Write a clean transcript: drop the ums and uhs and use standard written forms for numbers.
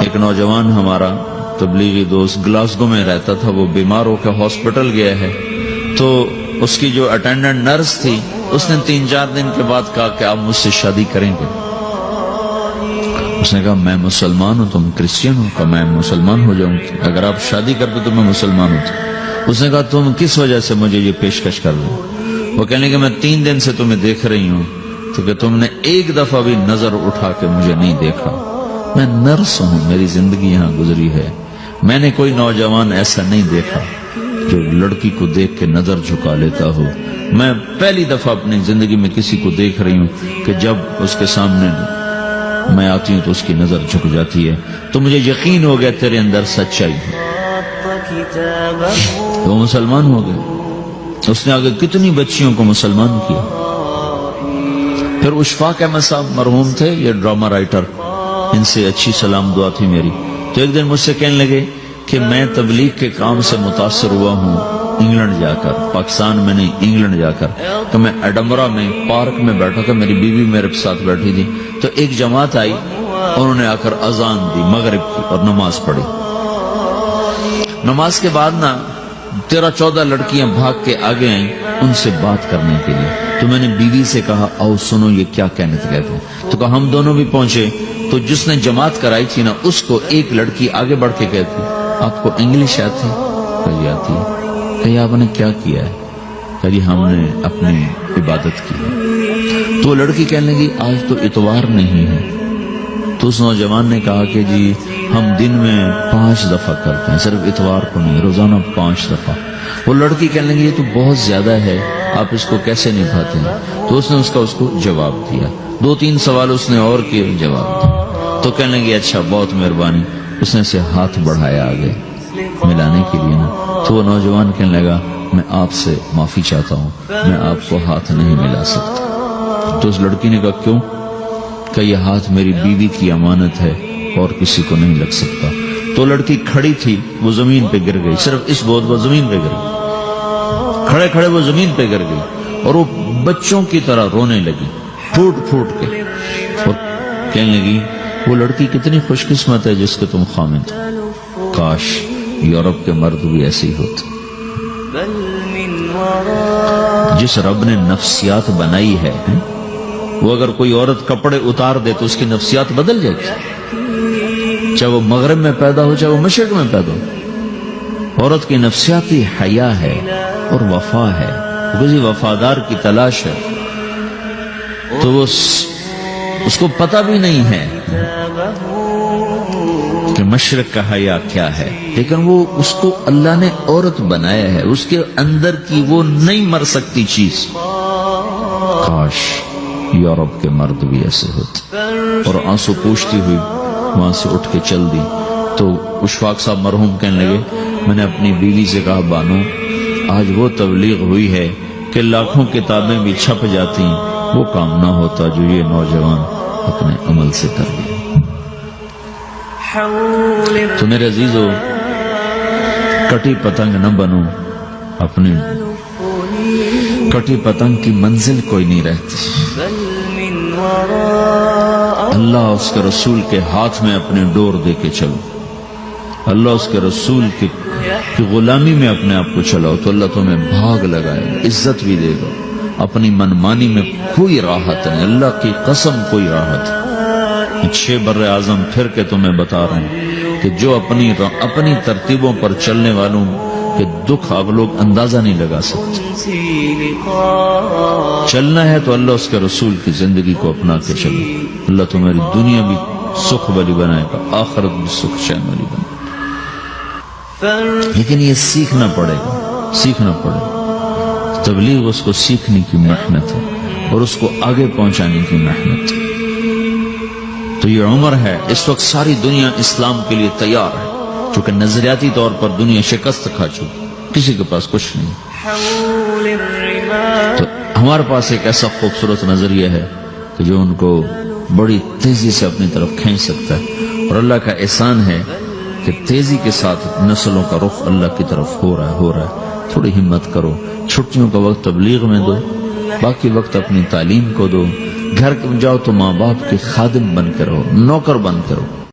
ایک نوجوان ہمارا تبلیغی دوست گلاسگو میں رہتا تھا، وہ بیمار ہو کے ہاسپٹل گیا ہے، تو اس کی جو اٹینڈنٹ نرس تھی اس نے 3-4 دن کے بعد کہا کہ آپ مجھ سے شادی کریں گے؟ اس نے کہا میں مسلمان ہوں، تم کرسچن ہو؟ کہا میں مسلمان ہو جاؤں گی اگر آپ شادی کر دو تو میں مسلمان ہوں۔ اس نے کہا تم کس وجہ سے مجھے یہ پیشکش کر رہے ہو؟ وہ کہنے کہ میں 3 دن سے تمہیں دیکھ رہی ہوں تو کہ تم نے ایک دفعہ بھی نظر اٹھا کے مجھے نہیں دیکھا، میں نرس ہوں، میری زندگی یہاں گزری ہے، میں نے کوئی نوجوان ایسا نہیں دیکھا جو لڑکی کو دیکھ کے نظر جھکا لیتا ہو، میں پہلی دفعہ اپنی زندگی میں کسی کو دیکھ رہی ہوں کہ جب اس کے سامنے میں آتی ہوں تو اس کی نظر جھک جاتی ہے، تو مجھے یقین ہو گیا تیرے اندر سچائی ہے۔ وہ مسلمان ہو گئے، اس نے آگے کتنی بچیوں کو مسلمان کیا۔ پھر اشفاق احمد صاحب مرحوم تھے، یہ ڈرامہ رائٹر، ان سے اچھی سلام دعا تھی میری، تو ایک دن مجھ سے کہنے لگے کہ میں تبلیغ کے کام سے متاثر ہوا ہوں انگلینڈ جا کر، پاکستان میں نہیں انگلینڈ جا کر، کہ میں ایڈنبرا میں پارک میں بیٹھا تھا، میری بیوی میرے ساتھ بیٹھی تھی، تو ایک جماعت آئی، انہوں نے آ کر اذان دی مغرب کی اور نماز پڑھی۔ نماز کے بعد 13-14 لڑکیاں بھاگ کے آگے آئیں ان سے بات کرنے کے لیے، تو میں نے بیوی سے کہا آؤ سنو یہ کیا کہنے کہتے ہیں، تو کہا ہم دونوں بھی پہنچے، تو جس نے جماعت کرائی تھی نا اس کو ایک لڑکی آگے بڑھ کے کہتی آپ کو انگلش آتی؟ کہی آتی ہے۔ کہی آپ نے کیا کیا ہے؟ کہی ہم نے اپنی عبادت کی۔ تو لڑکی کہنے لگی آج تو اتوار نہیں ہے، تو اس نوجوان نے کہا کہ جی ہم دن میں 5 دفعہ کرتے ہیں، صرف اتوار کو نہیں، روزانہ 5 دفعہ۔ وہ لڑکی کہنے لگی یہ تو بہت زیادہ ہے، آپ اس کو کیسے نبھاتے ہیں؟ تو اس نے اس کو جواب دیا، 2-3 سوال اس نے اور کیے، جواب دیا، تو کہنے لگی اچھا بہت مہربانی، اس نے سے ہاتھ بڑھایا آگے ملانے کے لیے نا، تو وہ نوجوان کہنے لگا میں آپ سے معافی چاہتا ہوں، میں آپ کو ہاتھ نہیں ملا سکتا۔ تو اس لڑکی نے کہا کیوں؟ کہ یہ ہاتھ میری بیوی کی امانت ہے اور کسی کو نہیں لگ سکتا۔ تو لڑکی کھڑی تھی، وہ زمین پہ گر گئی، صرف اس بہت وہ زمین پہ گر گئی، کھڑے کھڑے وہ زمین پہ گر گئی، اور وہ بچوں کی طرح رونے لگی پھوٹ پھوٹ کے، اور کہنے لگی وہ لڑکی کتنی خوش قسمت ہے جس کے تم خامد ہو، کاش یورپ کے مرد بھی ایسے ہی ہوتے۔ جس رب نے نفسیات بنائی ہے وہ اگر کوئی عورت کپڑے اتار دے تو اس کی نفسیات بدل جائے گی، چاہے وہ مغرب میں پیدا ہو چاہے وہ مشرق میں پیدا ہو۔ عورت کی نفسیاتی حیا ہے اور وفا ہے، کسی وفادار کی تلاش ہے، تو وہ اس کو پتہ بھی نہیں ہے کہ مشرق کا حیا کیا ہے، لیکن وہ اس کو اللہ نے عورت بنایا ہے، اس کے اندر کی وہ نہیں مر سکتی چیز۔ کاش یورپ کے مرد بھی ایسے ہوتے۔ اور آنسو پوچھتی ہوئی وہاں سے اٹھ کے چل دی۔ تو اشفاق صاحب مرحوم کہنے لگے میں نے اپنی بیوی سے کہا بانو آج وہ تبلیغ ہوئی ہے کہ لاکھوں کتابیں بھی چھپ جاتی، وہ کام نہ ہوتا جو یہ نوجوان اپنے عمل سے کر لیا۔ تو میرے عزیزو کٹی پتنگ نہ بنو، اپنی کٹی پتنگ کی منزل کوئی نہیں رہتی۔ اللہ اس کے رسول کے ہاتھ میں اپنے ڈور دے کے چلو، اللہ اس کے رسول کی غلامی میں اپنے آپ کو چلاؤ تو اللہ تمہیں بھاگ لگائے، عزت بھی دے گا۔ اپنی منمانی میں کوئی راحت نہیں، اللہ کی قسم کوئی راحت نہیں۔ 6 بر اعظم پھر کے تمہیں بتا رہے ہیں کہ جو اپنی ترتیبوں پر چلنے والوں کہ دکھ آپ لوگ اندازہ نہیں لگا سکتے۔ چلنا ہے تو اللہ اس کے رسول کی زندگی کو اپنا کے چلو، اللہ تمہاری دنیا بھی سکھ والی بنائے گا، آخرت بھی سکھ چین والی بنائے گا۔ لیکن یہ سیکھنا پڑے گا، سیکھنا پڑے گا۔ تبلیغ اس کو سیکھنے کی محنت ہے اور اس کو آگے پہنچانے کی محنت ہے۔ تو یہ عمر ہے، اس وقت ساری دنیا اسلام کے لیے تیار ہے، چونکہ نظریاتی طور پر دنیا شکست کھا چکی، کسی کے پاس کچھ نہیں۔ تو ہمارے پاس ایک ایسا خوبصورت نظریہ ہے کہ جو ان کو بڑی تیزی سے اپنی طرف کھینچ سکتا ہے، اور اللہ کا احسان ہے کہ تیزی کے ساتھ نسلوں کا رخ اللہ کی طرف ہو رہا ہے۔ تھوڑی ہمت کرو، چھٹیوں کا وقت تبلیغ میں دو، باقی وقت اپنی تعلیم کو دو، گھر جاؤ تو ماں باپ کے خادم بن کے رہو، نوکر بن کے رہو۔